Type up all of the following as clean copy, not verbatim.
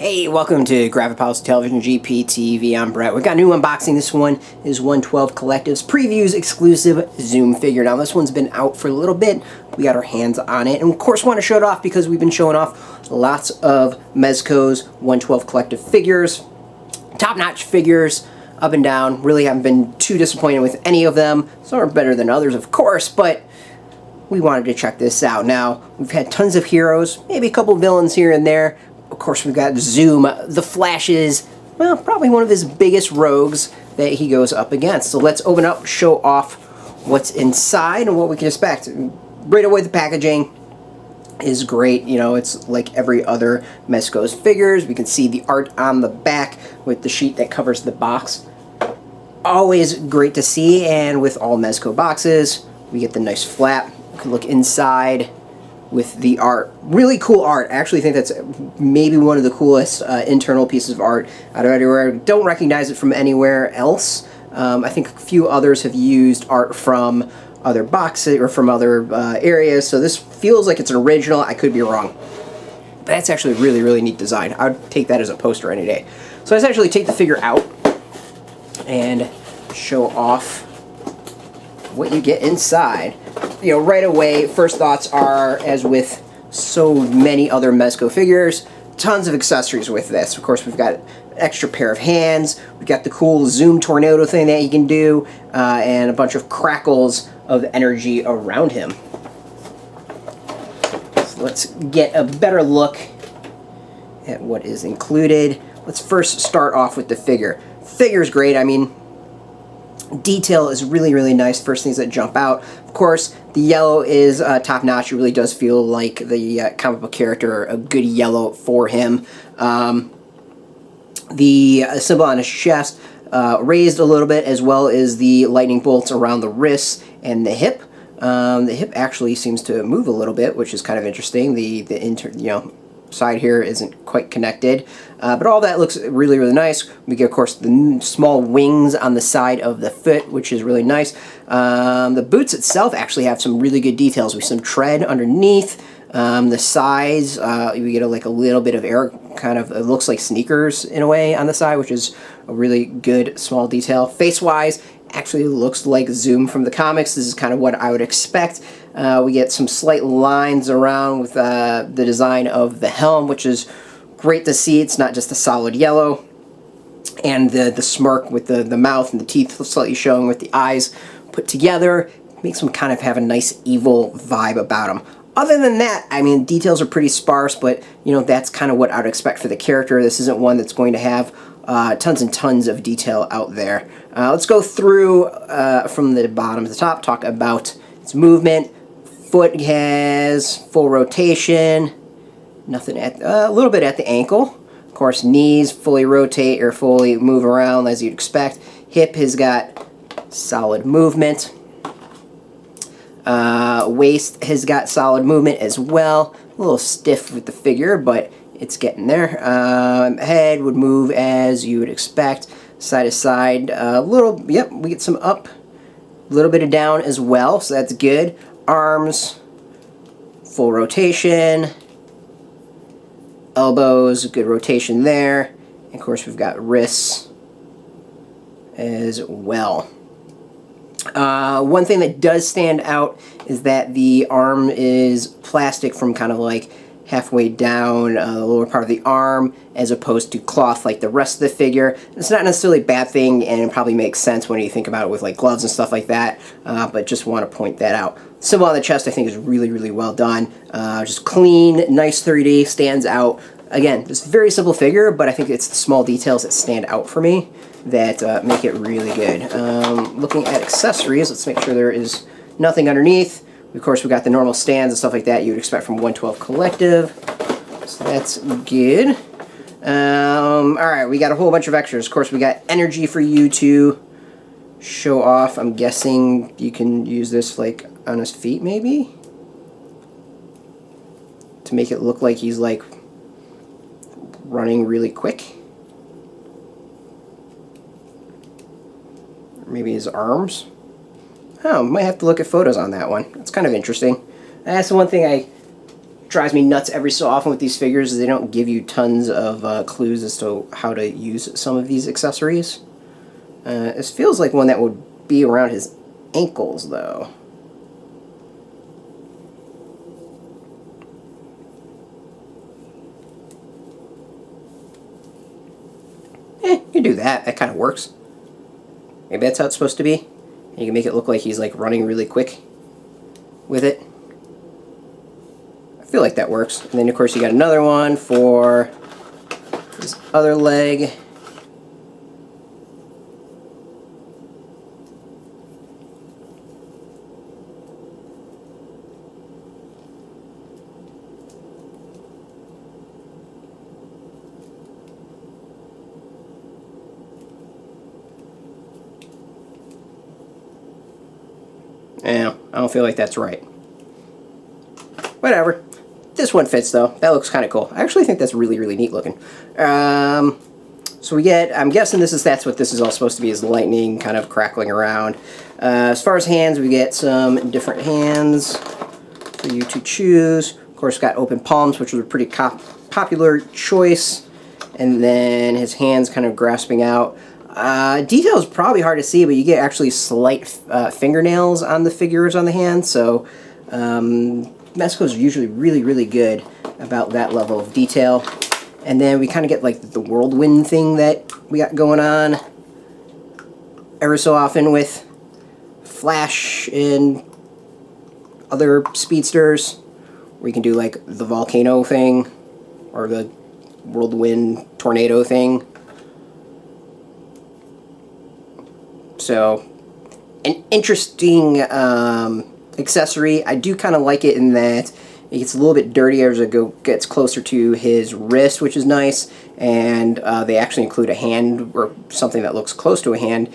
Hey, welcome to Graphic Policy Television GPTV. I'm Brett. We've got a new unboxing. This one is 112 Collective's Previews exclusive Zoom figure. Now, this one's been out for a little bit. We got our hands on it. And, of course, want to show it off because we've been showing off lots of Mezco's 112 Collective figures. Top-notch figures, up and down. Really haven't been too disappointed with any of them. Some are better than others, of course, but we wanted to check this out. Now, we've had tons of heroes, maybe a couple villains here and there. Of course, we've got Zoom, the Flash's, well, probably one of his biggest rogues that he goes up against. So let's open up, show off what's inside and what we can expect. Right away, the packaging is great. You know, it's like every other Mezco's figures. We can see the art on the back with the sheet that covers the box. Always great to see, and with all Mezco boxes, we get the nice flap. You can look inside with the art. Really cool art. I actually think that's maybe one of the coolest internal pieces of art out of everywhere. Don't recognize it from anywhere else. I think a few others have used art from other boxes or from other areas, so this feels like it's an original. I could be wrong. But that's actually a really, really neat design. I would take that as a poster any day. So let's actually take the figure out and show off what you get inside. You know, right away, first thoughts are, as with so many other Mezco figures, tons of accessories with this. Of course, we've got an extra pair of hands, we've got the cool Zoom tornado thing that you can do, and a bunch of crackles of energy around him. So let's get a better look at what is included. Let's first start off with the figure. Figure's great. I mean, detail is really, really nice. First things that jump out. Of course, the yellow is top-notch. It really does feel like the comic book character, a good yellow for him. The symbol on his chest raised a little bit, as well as the lightning bolts around the wrists and the hip. The hip actually seems to move a little bit, which is kind of interesting. The side here isn't quite connected, but all that looks really, really nice. We get, of course, the small wings on the side of the foot, which is really nice. The boots itself actually have some really good details with some tread underneath. The size, we get like a little bit of air, kind of, it looks like sneakers in a way on the side, which is a really good small detail. Face-wise, actually looks like Zoom from the comics. This is kind of what I would expect. We get some slight lines around with the design of the helm, which is great to see. It's not just a solid yellow. And the smirk with the mouth and the teeth slightly showing with the eyes put together makes him kind of have a nice evil vibe about him. Other than that, I mean, details are pretty sparse, but, you know, that's kind of what I would expect for the character. This isn't one that's going to have tons and tons of detail out there. Let's go through from the bottom to the top, talk about its movement. Foot has full rotation, nothing at a little bit at the ankle. Of course, knees fully rotate or fully move around as you'd expect. Hip has got solid movement. Waist has got solid movement as well. A little stiff with the figure, but it's getting there. Head would move as you would expect, side to side. A little, yep, we get some up, a little bit of down as well, so that's good. Arms, full rotation. Elbows, good rotation there. And of course, we've got wrists as well. One thing that does stand out is that the arm is plastic from kind of like halfway down the lower part of the arm, as opposed to cloth like the rest of the figure. It's not necessarily a bad thing, and it probably makes sense when you think about it with like gloves and stuff like that, but just want to point that out. Symbol on the chest I think is really, really well done. Just clean, nice 3D, stands out. Again, it's a very simple figure, but I think it's the small details that stand out for me that make it really good. Looking at accessories, let's make sure there is nothing underneath. Of course, we've got the normal stands and stuff like that you would expect from 112 Collective, so that's good. Alright, we got a whole bunch of extras. Of course, we got energy for you to show off. I'm guessing you can use this like on his feet, maybe? To make it look like he's like running really quick. Maybe his arms. Oh, might have to look at photos on that one. It's kind of interesting. That's the one thing I drives me nuts every so often with these figures is they don't give you tons of clues as to how to use some of these accessories. This feels like one that would be around his ankles, though. You can do that. That kind of works. Maybe that's how it's supposed to be. You can make it look like he's like running really quick with it. I feel like that works. And then of course you got another one for his other leg. Yeah, I don't feel like that's right. Whatever. This one fits, though. That looks kind of cool. I actually think that's really, really neat looking. So we get, I'm guessing that's what this is all supposed to be, is lightning kind of crackling around. As far as hands, we get some different hands for you to choose. Of course, got open palms, which was a pretty popular choice. And then his hands kind of grasping out. Detail is probably hard to see, but you get actually slight fingernails on the figures on the hand, so Mezco is usually really, really good about that level of detail. And then we kind of get like the whirlwind thing that we got going on ever so often with Flash and other speedsters, where you can do like the volcano thing or the whirlwind tornado thing. So, an interesting accessory. I do kind of like it in that it gets a little bit dirtier as it gets closer to his wrist, which is nice. And they actually include a hand, or something that looks close to a hand,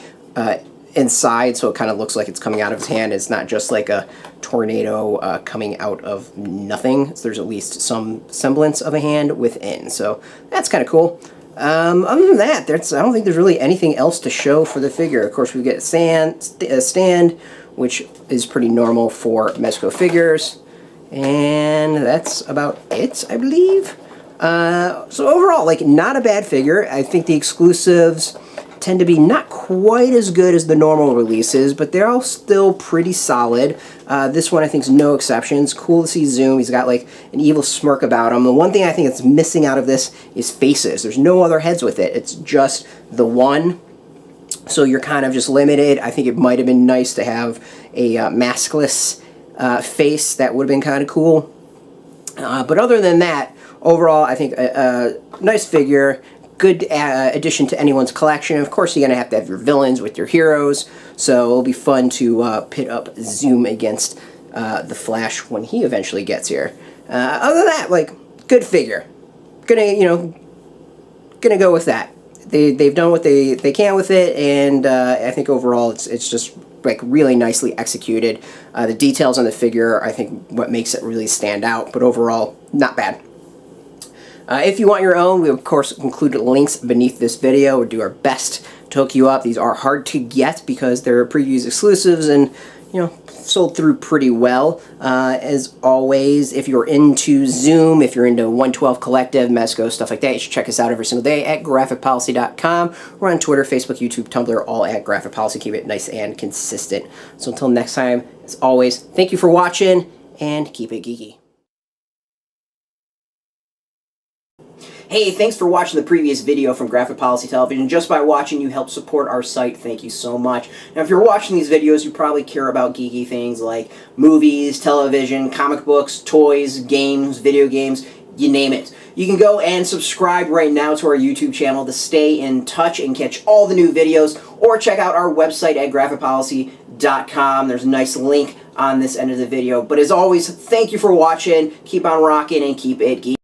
inside, so it kind of looks like it's coming out of his hand. It's not just like a tornado coming out of nothing. So there's at least some semblance of a hand within. So that's kind of cool. Other than that, I don't think there's really anything else to show for the figure. Of course, we get a stand, which is pretty normal for Mezco figures. And that's about it, I believe. So overall, like, not a bad figure. I think the exclusives tend to be not quite as good as the normal releases, but they're all still pretty solid. This one I think is no exception. It's cool to see Zoom. He's got like an evil smirk about him. The one thing I think that's missing out of this is faces. There's no other heads with it. It's just the one. So you're kind of just limited. I think it might have been nice to have a maskless face. That would have been kind of cool. But other than that, overall, I think a nice figure. Good addition to anyone's collection. Of course, you're going to have your villains with your heroes, so it'll be fun to pit up Zoom against the Flash when he eventually gets here. Other than that, like, good figure. Gonna go with that. They've done what they can with it, and I think overall it's just like really nicely executed. The details on the figure, I think, what makes it really stand out, but overall, not bad. If you want your own, we of course include links beneath this video. We'll do our best to hook you up. These are hard to get because they're previews exclusives and, you know, sold through pretty well. As always, if you're into Zoom, if you're into 112 Collective, Mezco, stuff like that, you should check us out every single day at graphicpolicy.com. We're on Twitter, Facebook, YouTube, Tumblr, all at Graphic Policy. Keep it nice and consistent. So until next time, as always, thank you for watching and keep it geeky. Hey, thanks for watching the previous video from Graphic Policy Television. Just by watching, you help support our site. Thank you so much. Now, if you're watching these videos, you probably care about geeky things like movies, television, comic books, toys, games, video games, you name it. You can go and subscribe right now to our YouTube channel to stay in touch and catch all the new videos, or check out our website at graphicpolicy.com. There's a nice link on this end of the video. But as always, thank you for watching. Keep on rocking and keep it geeky.